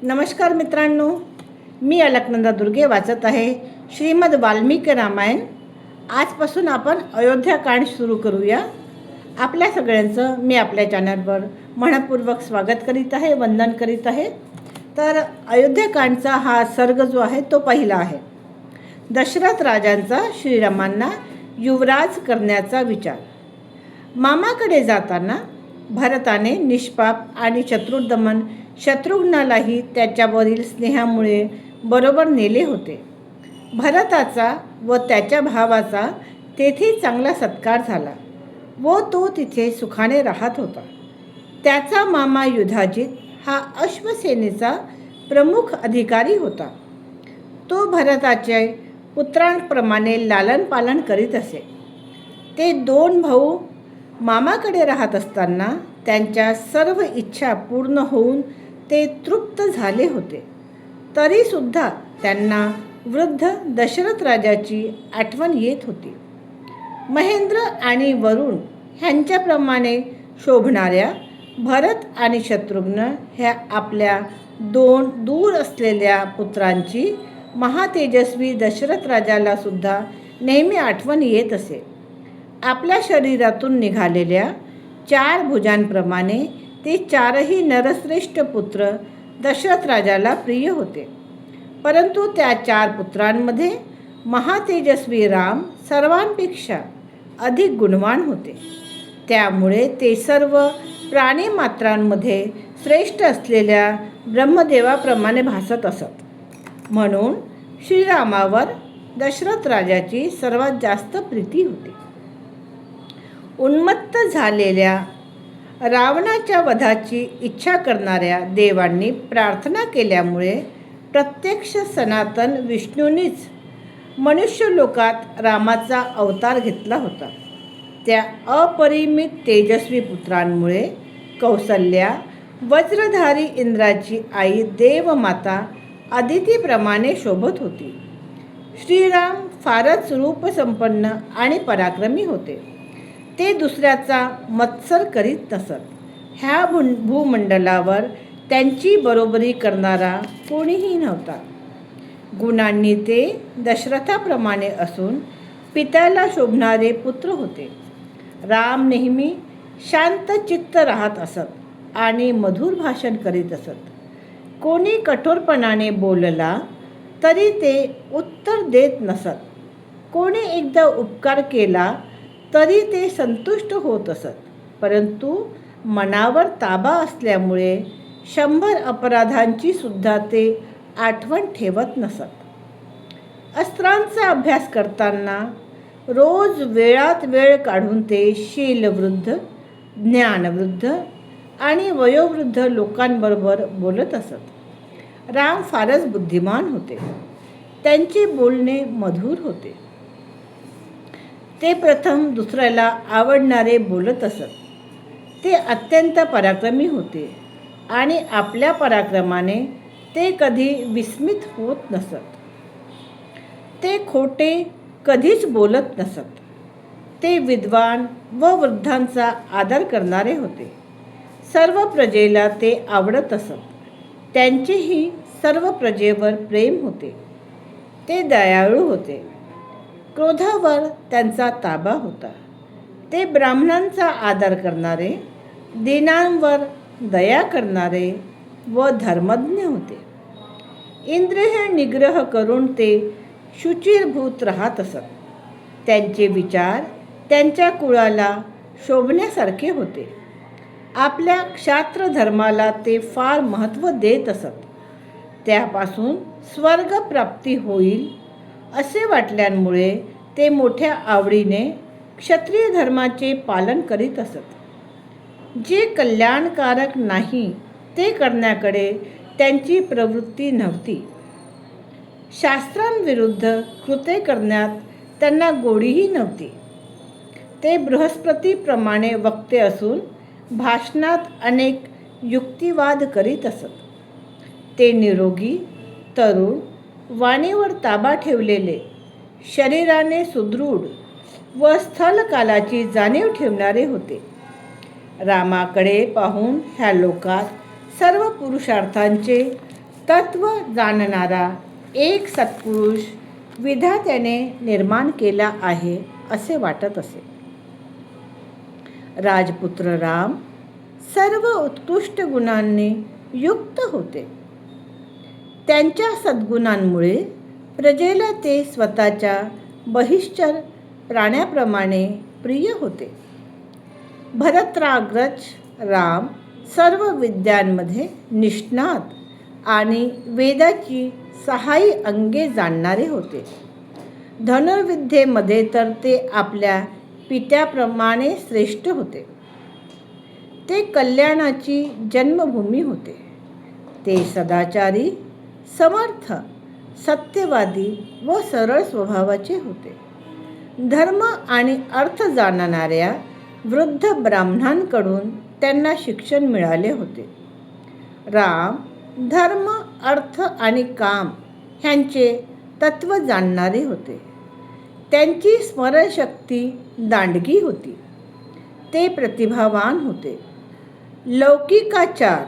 नमस्कार मित्रांनो, मी अलकनंदा दुर्गे वाचत आहे श्रीमद वाल्मिकी रामायण. आजपासून आपण अयोध्याकांड सुरू करूया. आपल्या सगळ्यांचं मी आपल्या चॅनलवर मनपूर्वक स्वागत करीत आहे, वंदन करीत आहे. तर अयोध्याकांडचा हा सर्ग जो आहे तो पहिला आहे. दशरथ राजांचा श्रीरामांना युवराज करण्याचा विचार. मामाकडे जाताना भरताने निष्पाप आणि शत्रुघ्नालाही त्याच्यावरील स्नेहामुळे बरोबर नेले होते. भरताचा व त्याच्या भावाचा तेथे चांगला सत्कार झाला व तो तिथे सुखाने राहत होता. त्याचा मामा युधाजित हा अश्वसेनेचा प्रमुख अधिकारी होता. तो भरताचे पुत्रांप्रमाणे लालन पालन करीत असे. ते 2 भाऊ मामाकडे राहत असताना त्यांच्या सर्व इच्छा पूर्ण होऊन ते तृप्त झाले होते. तरीसुद्धा त्यांना वृद्ध दशरथ राजाची आठवण येत होती. महेंद्र आणि वरुण ह्यांच्याप्रमाणे शोभणाऱ्या भरत आणि शत्रुघ्न ह्या आपल्या 2 दूर असलेल्या पुत्रांची महातेजस्वी दशरथ राजाला सुद्धा नेहमी आठवण येत असे. आपल्या शरीरातून निघालेल्या 4 भुजांप्रमाणे ते 4ही नरश्रेष्ठ पुत्र दशरथ राजाला प्रिय होते. परंतु त्या 4 पुत्रांमध्ये महातेजस्वी राम सर्वांपेक्षा अधिक गुणवान होते. त्यामुळे ते सर्व प्राणीमात्रांमध्ये श्रेष्ठ असलेल्या ब्रह्मदेवाप्रमाणे भासत असत. म्हणून श्रीरामावर दशरथ राजाची सर्वात जास्त प्रीती होती. उन्मत्त झालेल्या रावणाच्या वधाची इच्छा करणाऱ्या देवांनी प्रार्थना केल्यामुळे प्रत्यक्ष सनातन विष्णूंनीच मनुष्यलोकात रामाचा अवतार घेतला होता. त्या अपरिमित तेजस्वी पुत्रांमुळे कौसल्या वज्रधारी इंद्राची आई देवमाता अदितीप्रमाणे शोभत होती. श्रीराम फारच रूपसंपन्न आणि पराक्रमी होते. ते दुसऱ्याचा मत्सर करीत नसत. ह्या भूमंडलावर त्यांची बरोबरी करणारा कोणीही नव्हता. गुणांनी ते दशरथाप्रमाणे असून पित्याला शोभणारे पुत्र होते. राम नेहमी शांत चित्त राहत असत आणि मधुर भाषण करीत असत. कोणी कठोरपणाने बोलला तरी ते उत्तर देत नसत. कोणी एकदा उपकार केला तरी ते संतुष्ट होत असत. परंतु मनावर ताबा असल्यामुळे 100 अपराधांची सुद्धा ते आठवण ठेवत नसत. अस्त्रांचा अभ्यास करताना रोज वेळात वेळ काढून ते शीलवृद्ध, ज्ञानवृद्ध आणि वयोवृद्ध लोकांबरोबर बोलत असत. राम फारच बुद्धिमान होते. त्यांचे बोलणे मधुर होते. ते प्रथम दुसऱ्याला आवडणारे बोलत असत. ते अत्यंत पराक्रमी होते आणि आपल्या पराक्रमाने ते कधी विस्मित होत नसत. ते खोटे कधीच बोलत नसत. ते विद्वान व वृद्धांचा आदर करणारे होते. सर्व प्रजेला ते आवडत असत. त्यांचेही सर्व प्रजेवर प्रेम होते. ते दयाळू होते. क्रोधावर त्यांचा ताबा होता. ते ब्राह्मणांचा आदर करणारे, दीनांवर दया करणारे व धर्मज्ञ होते. इंद्रिय निग्रह करून ते शुचिरभूत राहत असत. त्यांचे विचार त्यांच्या कुळाला शोभण्यासारखे होते. आपल्या क्षात्र धर्माला ते फार महत्त्व देत असत. त्यापासून स्वर्गप्राप्ती होईल असे वाटल्यामुळे ते मोठ्या आवडीने क्षत्रिय धर्माचे पालन करीत असत. जे कल्याणकारक नाही ते करण्याकडे त्यांची प्रवृत्ती नव्हती. शास्त्रांविरुद्ध कृत्ये करण्यात त्यांना गोडीही नव्हती. ते बृहस्पतीप्रमाणे वक्ते असून भाषणात अनेक युक्तिवाद करीत असत. ते निरोगी, तरुण, वाणीवर ताबा ठेवलेले, शरीराने सुदृढ व स्थलकालाची जाणीव ठेवणारे होते. रामाकडे पाहून ह्या लोकात सर्व पुरुषार्थांचे तत्व जाणणारा एक सत्पुरुष विधात्याने निर्माण केला आहे असे वाटत असे. राजपुत्र राम सर्व उत्कृष्ट गुणांनी युक्त होते. त्यांच्या सद्गुणांमुळे प्रजेला ते स्वतःच्या बहिश्चर प्राण्याप्रमाणे प्रिय होते. भरत्राग्रज राम सर्व विद्यांमध्ये निष्णात आणि वेदाची 6 अंगे जाणणारे होते. धनुर्विद्येमध्ये तर ते आपल्या पित्याप्रमाणे श्रेष्ठ होते. ते कल्याणाची जन्मभूमी होते. ते सदाचारी, समर्थ, सत्यवादी व सरळ स्वभावाचे होते. धर्म आणि अर्थ जाणणाऱ्या वृद्ध ब्राह्मणांकडून त्यांना शिक्षण मिळाले होते. राम धर्म, अर्थ आणि काम ह्यांचे तत्व जाणणारे होते. त्यांची स्मरणशक्ती दांडगी होती. ते प्रतिभावान होते. लौकिकाचार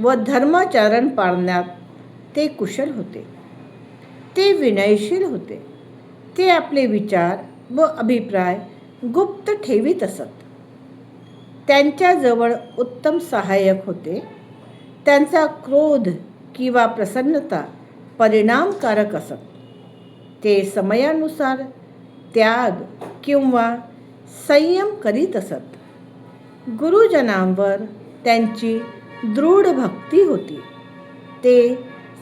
व धर्माचरण पाळण्यात ते कुशल होते. ते विनयशील होते. ते आपले विचार व अभिप्राय गुप्त ठेवीत असत. त्यांच्याजवळ उत्तम सहाय्यक होते. त्यांचा क्रोध किंवा प्रसन्नता परिणामकारक असत. ते समयानुसार त्याग किंवा संयम करीत असत. गुरुजनांवर त्यांची दृढ भक्ती होती. ते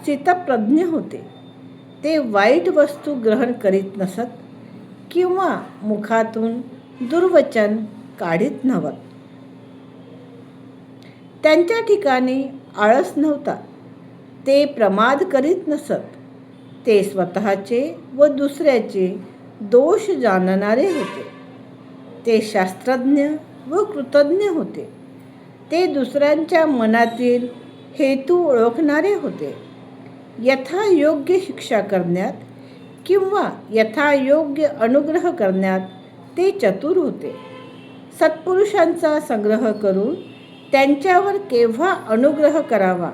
स्थितप्रज्ञ होते. ते वाईट वस्तू ग्रहण करीत नसत किंवा मुखातून दुर्वचन काढीत नव्हत. त्यांच्या ठिकाणी आळस नव्हता. ते प्रमाद करीत नसत. ते स्वतःचे व दुसऱ्याचे दोष जाणणारे होते. ते शास्त्रज्ञ व कृतज्ञ होते. ते दुसऱ्यांच्या मनातील हेतू ओळखणारे होते. यथायोग्य शिक्षा करण्यात किंवा यथायोग्य अनुग्रह करण्यात ते चतुर होते. सत्पुरुषांचा संग्रह करून त्यांच्यावर केव्हा अनुग्रह करावा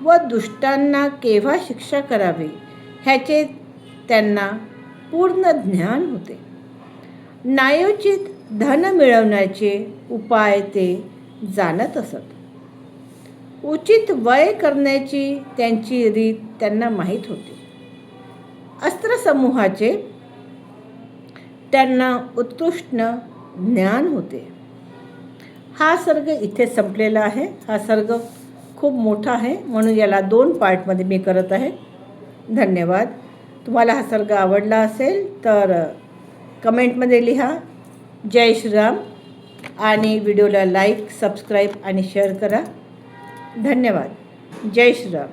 व दुष्टांना केव्हा शिक्षा करावी ह्याचे त्यांना पूर्ण ज्ञान होते. न्यायोचित धन मिळवण्याचे उपाय ते जाणत असत. उचित व्यय करण्याची त्यांची रीत त्यांना माहीत होती. अस्त्रसमूहाचे त्यांना उत्कृष्ट ज्ञान होते. हा सर्ग इथे संपलेला आहे. हा सर्ग खूप मोठा आहे म्हणून याला 2 पार्टमध्ये मी करत आहे. धन्यवाद. तुम्हाला हा सर्ग आवडला असेल तर कमेंटमध्ये लिहा. जय श्रीराम आणि व्हिडिओला लाईक, सबस्क्राईब आणि शेअर करा. धन्यवाद. जय श्रीराम.